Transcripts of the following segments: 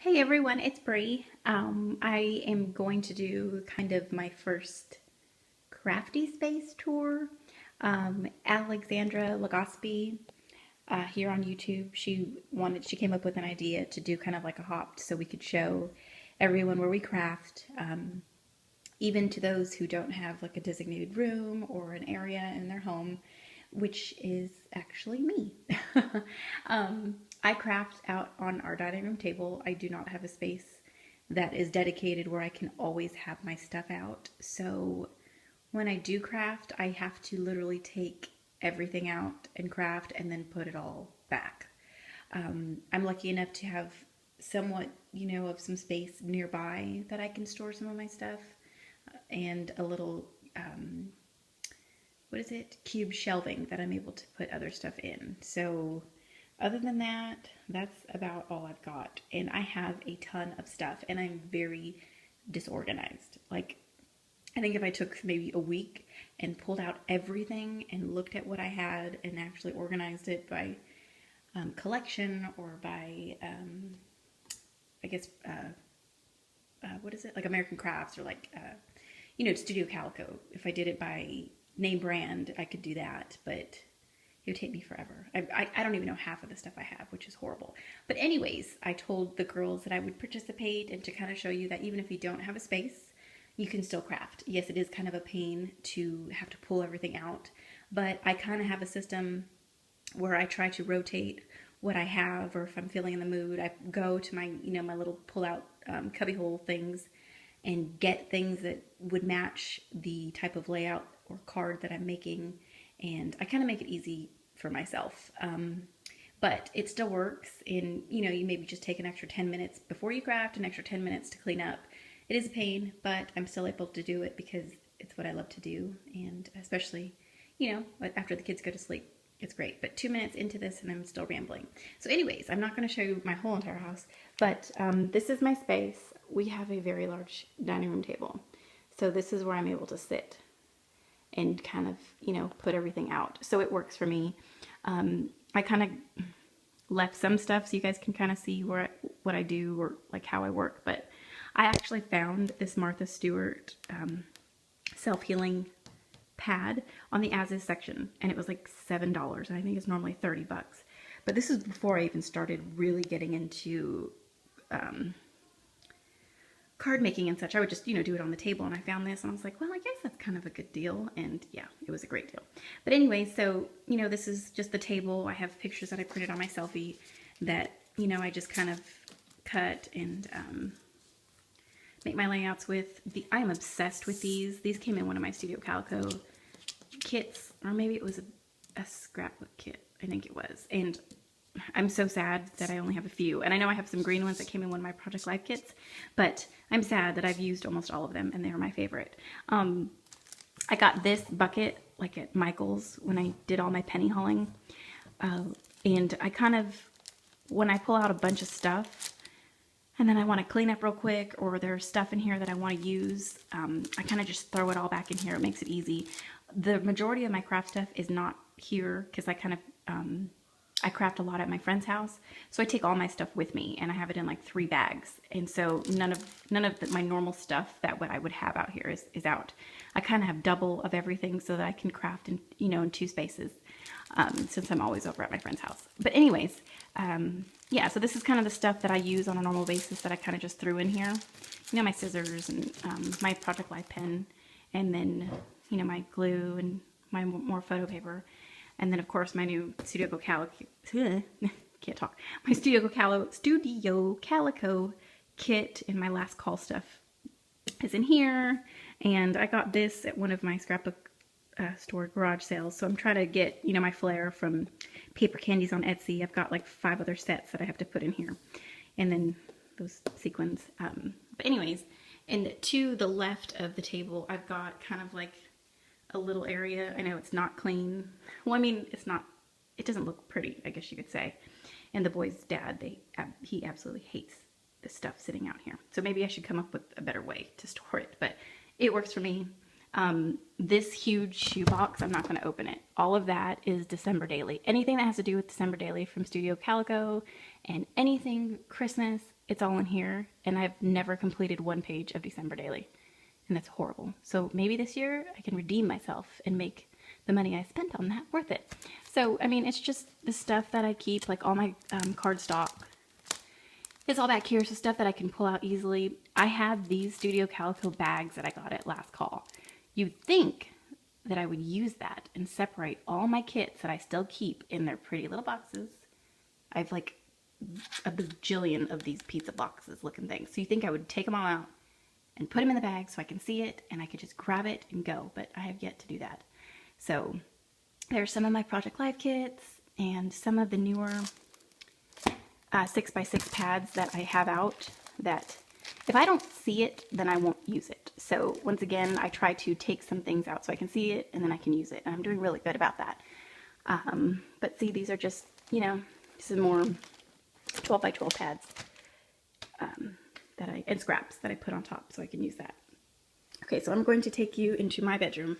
Hey everyone, it's Bree. I am going to do kind of my first crafty space tour. Alexandra Legaspi here on YouTube, she came up with an idea to do kind of like a hop so we could show everyone where we craft, even to those who don't have like a designated room or an area in their home, which is actually me. I craft out on our dining room table. I do not have a space that is dedicated where I can always have my stuff out. So when I do craft, I have to literally take everything out and craft and then put it all back. I'm lucky enough to have somewhat, of some space nearby that I can store some of my stuff and a little, cube shelving that I'm able to put other stuff in. So other than that, that's about all I've got. And I have a ton of stuff and I'm very disorganized. Like, I think if I took maybe a week and pulled out everything and looked at what I had and actually organized it by collection or by, I guess, like American Crafts or like, Studio Calico. If I did it by name brand, I could do that, but it would take me forever. I don't even know half of the stuff I have, which is horrible. But anyways, I told the girls that I would participate and to kind of show you that even if you don't have a space, you can still craft. Yes, it is kind of a pain to have to pull everything out, but I kind of have a system where I try to rotate what I have, or if I'm feeling in the mood, I go to my, my little pull-out cubbyhole things and get things that would match the type of layout or card that I'm making, and I kind of make it easy for myself. But it still works, and you maybe just take an extra 10 minutes before you craft, an extra 10 minutes to clean up. It is a pain, but I'm still able to do it because it's what I love to do, and especially, after the kids go to sleep, it's great. But 2 minutes into this and I'm still rambling. So anyways, I'm not going to show you my whole entire house, but this is my space. We have a very large dining room table. So this is where I'm able to sit and kind of, put everything out. So it works for me. I kind of left some stuff so you guys can kind of see what I do or like how I work. But I actually found this Martha Stewart self-healing pad on the as is section, and it was like $7, and I think it's normally 30 bucks. But this is before I even started really getting into card making and such. I would just, do it on the table, and I found this and I was like, well, I guess that's kind of a good deal. And yeah, it was a great deal. But anyway, so, this is just the table. I have pictures that I printed on my selfie that, I just kind of cut and make my layouts with. I am obsessed with these. These came in one of my Studio Calico kits, or maybe it was a scrapbook kit, I think it was. And I'm so sad that I only have a few. And I know I have some green ones that came in one of my Project Life kits, but I'm sad that I've used almost all of them and they're my favorite. I got this bucket like at Michael's when I did all my penny hauling. And I kind of, when I pull out a bunch of stuff and then I want to clean up real quick, or there's stuff in here that I want to use, I kind of just throw it all back in here. It makes it easy. The majority of my craft stuff is not here because I kind of, I craft a lot at my friend's house, so I take all my stuff with me, and I have it in like 3 bags. And so none of my normal stuff that what I would have out here is out. I kind of have double of everything so that I can craft in in 2 spaces, since I'm always over at my friend's house. But anyways, yeah. So this is kind of the stuff that I use on a normal basis that I kind of just threw in here. My scissors and my Project Life pen, and then my glue and my more photo paper. And then, of course, my new Studio Calico, can't talk, my Studio Calico kit and my last call stuff is in here. And I got this at one of my scrapbook store garage sales. So I'm trying to get, my flair from paper candies on Etsy. I've got like 5 other sets that I have to put in here. And then those sequins. But anyways, and to the left of the table, I've got kind of like a little area. I know it's not clean. Well, I mean, it doesn't look pretty, I guess you could say. And the boy's dad, he absolutely hates this stuff sitting out here. So maybe I should come up with a better way to store it, but it works for me. This huge shoebox, I'm not going to open it. All of that is December Daily. Anything that has to do with December Daily from Studio Calico, and anything Christmas, it's all in here, and I've never completed one page of December Daily, and that's horrible. So maybe this year I can redeem myself and make the money I spent on that worth it. So, I mean, it's just the stuff that I keep, like all my cardstock. It's all back here, so stuff that I can pull out easily. I have these Studio Calico bags that I got at last call. You'd think that I would use that and separate all my kits that I still keep in their pretty little boxes. I've like a bajillion of these pizza boxes looking things. So you think I would take them all out and put them in the bag so I can see it and I could just grab it and go, but I have yet to do that. So there's some of my Project Life kits and some of the newer 6x6 pads that I have out that if I don't see it, then I won't use it. So once again, I try to take some things out so I can see it and then I can use it. And I'm doing really good about that. But see, these are just, you know, some more 12x12 pads and scraps that I put on top so I can use that. Okay, so I'm going to take you into my bedroom.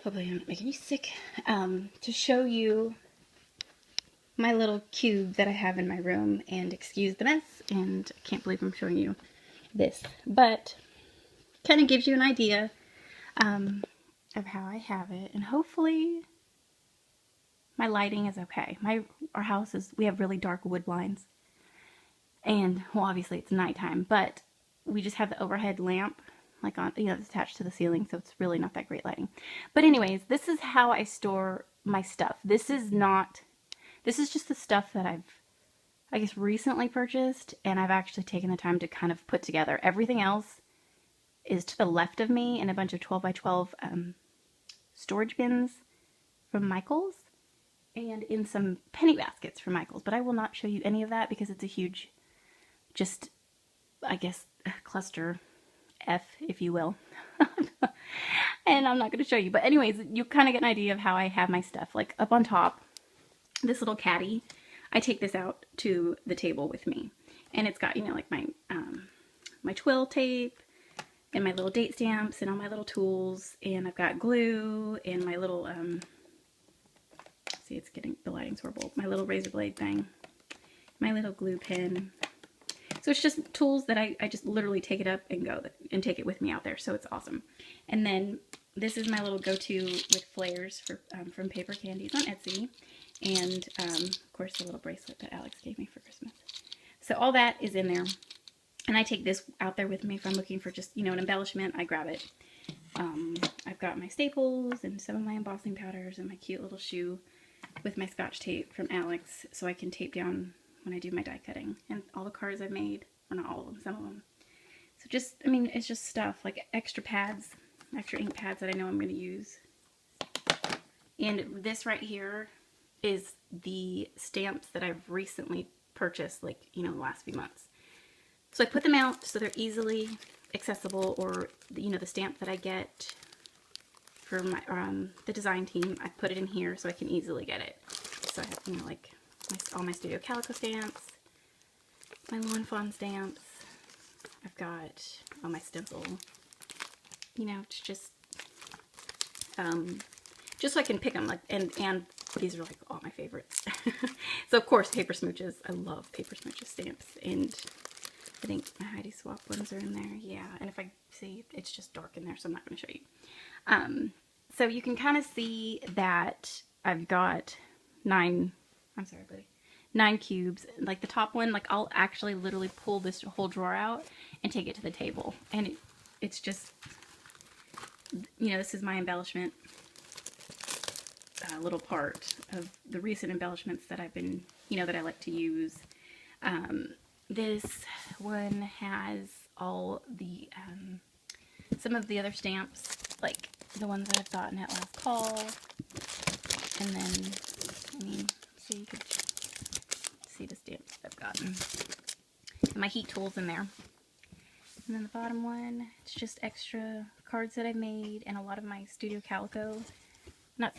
Hopefully I'm not making you sick. To show you my little cube that I have in my room, and excuse the mess, and I can't believe I'm showing you this, but kind of gives you an idea of how I have it, and hopefully my lighting is okay. Our house is, we have really dark wood blinds, and well, obviously it's nighttime, but we just have the overhead lamp like on, you know, it's attached to the ceiling, so it's really not that great lighting. But anyways, this is how I store my stuff. This is just the stuff that I've, I guess, recently purchased, and I've actually taken the time to kind of put together. Everything else is to the left of me in a bunch of 12x12 storage bins from Michaels, and in some penny baskets from Michaels. But I will not show you any of that because it's a huge, just, I guess, cluster F, if you will. And I'm not going to show you. But anyways, you kind of get an idea of how I have my stuff. Like up on top, this little caddy, I take this out to the table with me. And it's got, you know, like my my twill tape and my little date stamps and all my little tools. And I've got glue and my little, see, it's getting, the lighting's horrible. My little razor blade thing, my little glue pen. So it's just tools that I just literally take it up and go and take it with me out there. So it's awesome. And then this is my little go-to with flares for, from Paper Candies on Etsy. And of course the little bracelet that Alex gave me for Christmas. So all that is in there. And I take this out there with me if I'm looking for just, you know, an embellishment. I grab it. I've got my staples and some of my embossing powders and my cute little shoe with my Scotch tape from Alex so I can tape down when I do my die cutting, and all the cards I've made, or not all of them, some of them. So just, I mean, it's just stuff like extra pads, extra ink pads that I know I'm going to use. And this right here is the stamps that I've recently purchased, like, you know, the last few months. So I put them out so they're easily accessible, or, you know, the stamp that I get for my, the design team, I put it in here so I can easily get it. So I have, you know, like, all my Studio Calico stamps, my Lawn Fawn stamps. I've got all my stencil. You know, it's just so I can pick them. Like, and these are like all my favorites. So of course, paper smooches. I love paper smooches stamps, and I think my Heidi Swap ones are in there. Yeah, and if I see, it's just dark in there, so I'm not going to show you. So you can kind of see that I've got 9 cubes. Like the top one, like I'll actually literally pull this whole drawer out and take it to the table. And it's just, you know, this is my embellishment little part of the recent embellishments that I've been, you know, that I like to use. This one has all the, some of the other stamps, like the ones that I've gotten at last call. And then, I mean, so you could see the stamps I've gotten. And my heat tools in there. And then the bottom one, it's just extra cards that I've made and a lot of my Studio Calico. Not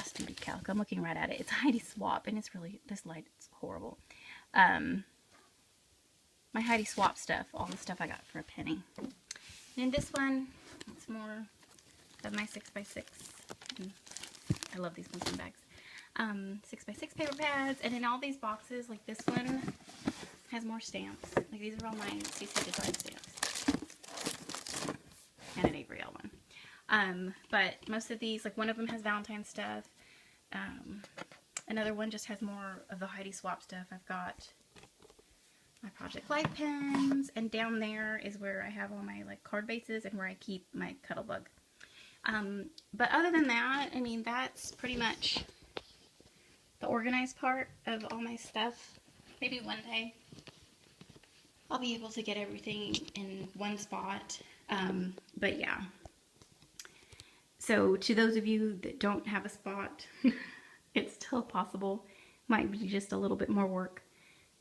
Studio Calico, I'm looking right at it. It's Heidi Swap, and it's really, this light is horrible. My Heidi Swap stuff, all the stuff I got for a penny. And in this one, it's more of my 6x6. And I love these ones in bags. 6x6 paper pads, and in all these boxes, like this one has has more stamps. Like these are all mine CC Design stamps. And an Avery L one. But most of these, like one of them has Valentine's stuff. Another one just has more of the Heidi Swap stuff. I've got my Project Life pens, and down there is where I have all my like card bases and where I keep my Cuttlebug. But other than that, I mean, that's pretty much the organized part of all my stuff. Maybe one day I'll be able to get everything in one spot. But yeah. So to those of you that don't have a spot, it's still possible. Might be just a little bit more work,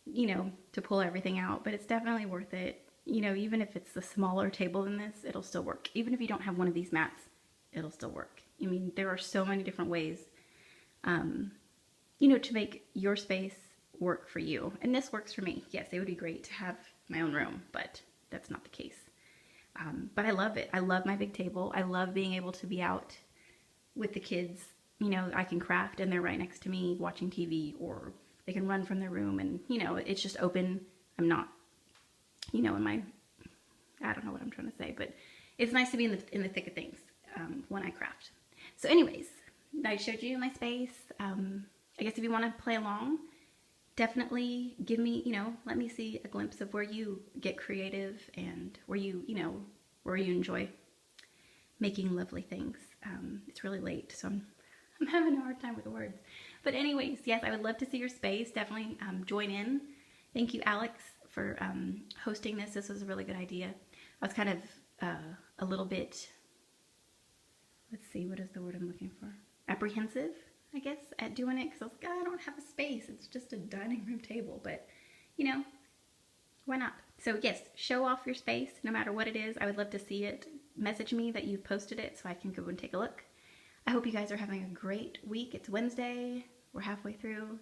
you know, to pull everything out, but it's definitely worth it. You know, even if it's a smaller table than this, it'll still work. Even if you don't have one of these mats, it'll still work. I mean, there are so many different ways, you know, to make your space work for you. And this works for me. Yes, it would be great to have my own room, but that's not the case. But I love it. I love my big table. I love being able to be out with the kids. You know, I can craft and they're right next to me watching TV, or they can run from their room and, you know, it's just open. I'm not, you know, in my, I don't know what I'm trying to say, but it's nice to be in the thick of things when I craft. So anyways, I showed you my space. I guess if you want to play along, definitely give me, you know, let me see a glimpse of where you get creative and where you know, where you enjoy making lovely things. It's really late, so I'm having a hard time with the words. But anyways, yes, I would love to see your space. Definitely join in. Thank you, Alex, for hosting this. This was a really good idea. I was kind of a little bit, let's see, what is the word I'm looking for? Apprehensive, I guess, at doing it, because I was like, oh, I don't have a space. It's just a dining room table. But, you know, why not? So yes, show off your space no matter what it is. I would love to see it. Message me that you've posted it so I can go and take a look. I hope you guys are having a great week. It's Wednesday. We're halfway through.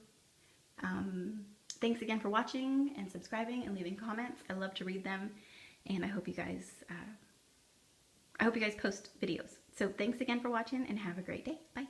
Thanks again for watching and subscribing and leaving comments. I love to read them, and I hope you guys post videos. So thanks again for watching and have a great day. Bye.